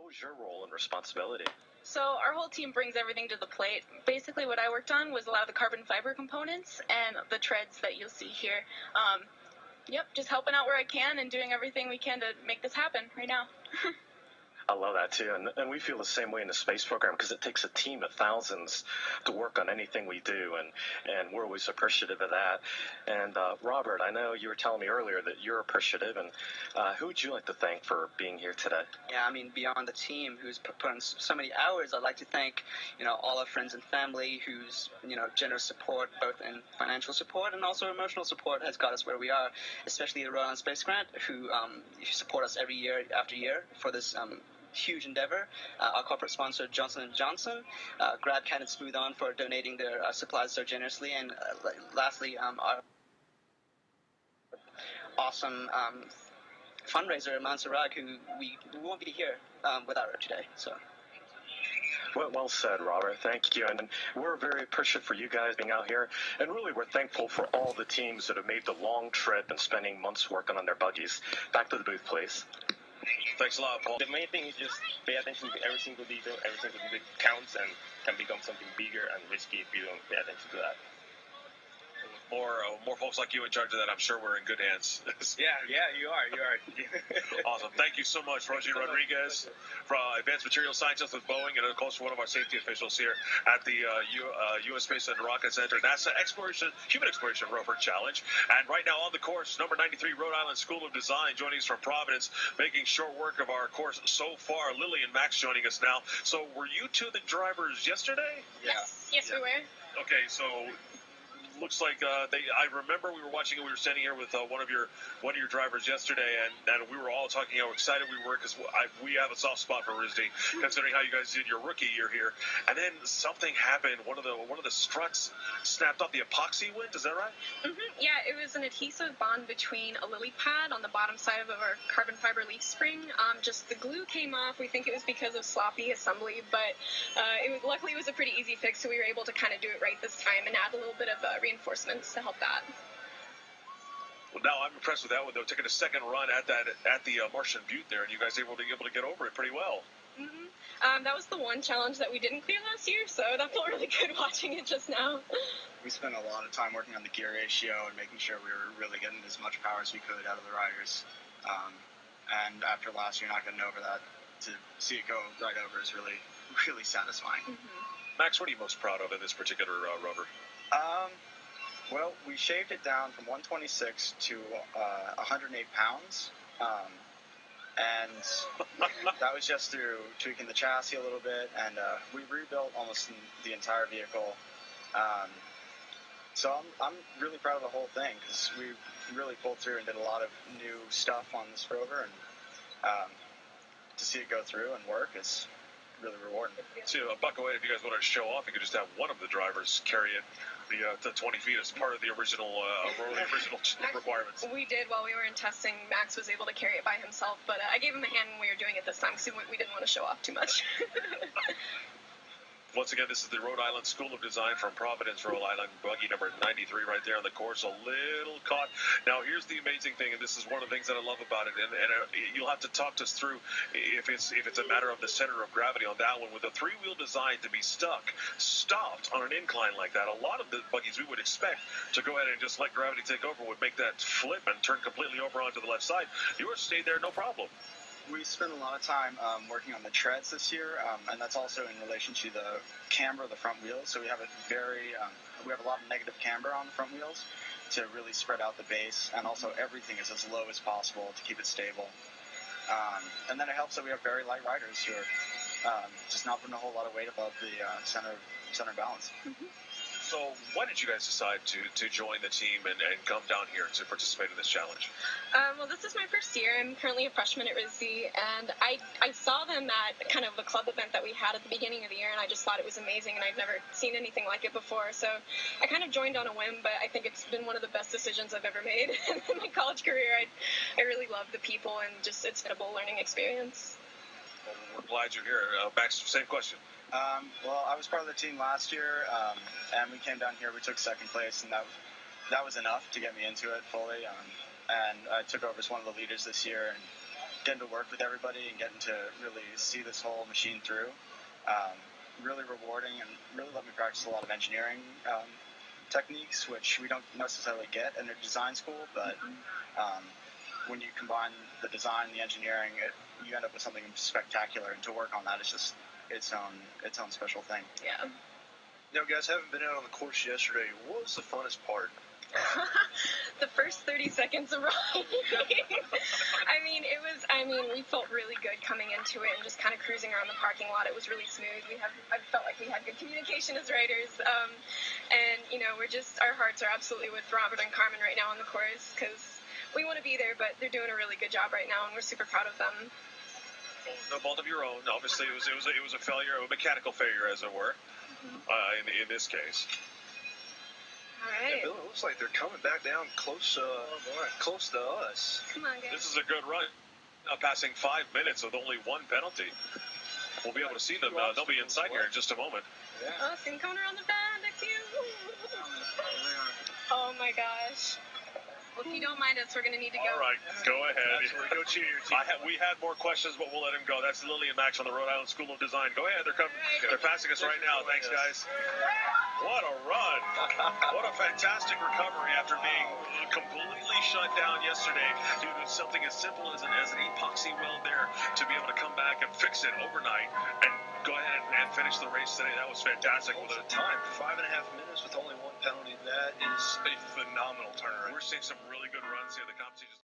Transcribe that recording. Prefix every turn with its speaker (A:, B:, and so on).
A: was your role and responsibility?
B: So our whole team brings everything to the plate. Basically what I worked on was a lot of the carbon fiber components and the treads that you'll see here. Just helping out where I can and doing everything we can to make this happen right now.
A: I love that too, and we feel the same way in the space program because it takes a team of thousands to work on anything we do, and we're always appreciative of that. And Robert, I know you were telling me earlier that you're appreciative, and who would you like to thank for being here today?
C: Yeah, I mean, beyond the team who's put in so many hours, I'd like to thank, all our friends and family whose, generous support, both in financial support and also emotional support, has got us where we are, especially the Rhode Island Space Grant, who support us every year after year for this huge endeavor. Our corporate sponsor, Johnson & Johnson, Grab Cat and Smooth On for donating their supplies so generously, and lastly, our awesome fundraiser, Montserrat, who we won't be here without her today. So.
A: Well said, Robert. Thank you. And we're very appreciative for you guys being out here. And really, we're thankful for all the teams that have made the long trip and spending months working on their buggies. Back to the booth, please.
D: Thanks a lot, Paul. The main thing is just pay attention to every single detail. Every single detail counts and can become something bigger and risky if you don't pay attention to that.
E: More folks like you in charge of that, I'm sure we're in good hands.
D: Yeah, you are.
E: Awesome. Thank you so much, Rosie Rodriguez, from Advanced Materials Scientist with Boeing, and of course one of our safety officials here at the U.S. Space and Rocket Center NASA Human Exploration Rover Challenge. And right now on the course, number 93, Rhode Island School of Design, joining us from Providence, making short work of our course so far. Lily and Max joining us now. So were you two the drivers yesterday?
B: Yes, we were.
E: Okay, so looks like I remember we were watching it. We were standing here with one of your drivers yesterday, and we were all talking how excited we were because we have a soft spot for RISD, considering how you guys did your rookie year here. And then something happened. One of the struts snapped off. The epoxy went. Is that right?
B: Mm-hmm. Yeah, it was an adhesive bond between a lily pad on the bottom side of our carbon fiber leaf spring. Just the glue came off. We think it was because of sloppy assembly, but luckily it was a pretty easy fix, so we were able to kind of do it right this time and add a little bit of reinforcements to help that.
E: Well, now I'm impressed with that one, though. Taking a second run at the Martian Butte there, and you guys able to get over it pretty well.
B: Mm-hmm. That was the one challenge that we didn't clear last year, so that felt really good watching it just now.
F: We spent a lot of time working on the gear ratio and making sure we were really getting as much power as we could out of the riders. And after last year not getting over that, to see it go right over is really, really satisfying.
B: Mm-hmm.
E: Max, what are you most proud of in this particular rover?
F: Well, we shaved it down from 126 to 108 pounds. And that was just through tweaking the chassis a little bit, and we rebuilt almost the entire vehicle. So I'm really proud of the whole thing because we really pulled through and did a lot of new stuff on this rover, and to see it go through and work is really rewarding.
E: To buck away, if you guys wanted to show off, you could just have one of the drivers carry it the 20 feet as part of the original requirements.
B: We did while we were in testing. Max was able to carry it by himself, but I gave him a hand when we were doing it this time because we didn't want to show off too much.
E: Once again, this is the Rhode Island School of Design from Providence, Rhode Island, buggy number 93 right there on the course, a little caught. Now, here's the amazing thing, and this is one of the things that I love about it, and you'll have to talk us through if it's a matter of the center of gravity on that one. With a three-wheel design to be stopped on an incline like that, a lot of the buggies we would expect to go ahead and just let gravity take over would make that flip and turn completely over onto the left side. Yours stayed there, no problem.
F: We spent a lot of time working on the treads this year, and that's also in relation to the camber of the front wheels. So we have we have a lot of negative camber on the front wheels to really spread out the base, and also everything is as low as possible to keep it stable. And then it helps that we have very light riders who are just not putting a whole lot of weight above the center balance.
B: Mm-hmm.
E: So why did you guys decide to join the team and come down here to participate in this challenge?
B: Well, this is my first year. I'm currently a freshman at RISD, and I saw them at kind of a club event that we had at the beginning of the year, and I just thought it was amazing, and I'd never seen anything like it before. So I kind of joined on a whim, but I think it's been one of the best decisions I've ever made in my college career. I really love the people, and just it's a learning experience.
E: Well, we're glad you're here. Max, same question.
F: Well, I was part of the team last year, and we came down here. We took second place, and that was enough to get me into it fully. And I took over as one of the leaders this year and getting to work with everybody and getting to really see this whole machine through. Really rewarding, and really let me practice a lot of engineering techniques, which we don't necessarily get in a design school, but when you combine the design, the engineering, you end up with something spectacular, and to work on that is just its own special thing.
B: Yeah.
E: Now, guys, having been out on the course yesterday, what was the funnest part?
B: The first 30 seconds of riding. We felt really good coming into it and just kind of cruising around the parking lot. It was really smooth. I felt like we had good communication as riders. And, our hearts are absolutely with Robert and Carmen right now on the course because we want to be there, but they're doing a really good job right now, and we're super proud of them.
E: No fault of your own. Obviously, it was a failure, a mechanical failure, as it were, in this case.
B: All right.
E: Yeah, Bill, it looks like they're coming back down close to us.
B: Come on, guys.
E: This is a good run. Passing 5 minutes with only one penalty. We'll be able to see them. They'll be inside here in just a moment.
B: Yeah. Oh, see them coming around the bend next to you. Oh my gosh. Well, if you don't mind us, we're going to need to go.
E: All right, go ahead. Go cheer your team. We had more questions, but we'll let him go. That's Lily and Max from the Rhode Island School of Design. Go ahead. They're coming. They're passing us right now. Thanks, guys. What a run. What a fantastic recovery after being completely shut down yesterday due to something as simple as an epoxy weld there, to be able to come back and fix it overnight and go ahead and finish the race today. That was fantastic.
G: With a time, 5.5 minutes with only one penalty. That is a phenomenal turnaround.
E: We're seeing some really good runs here. The competition.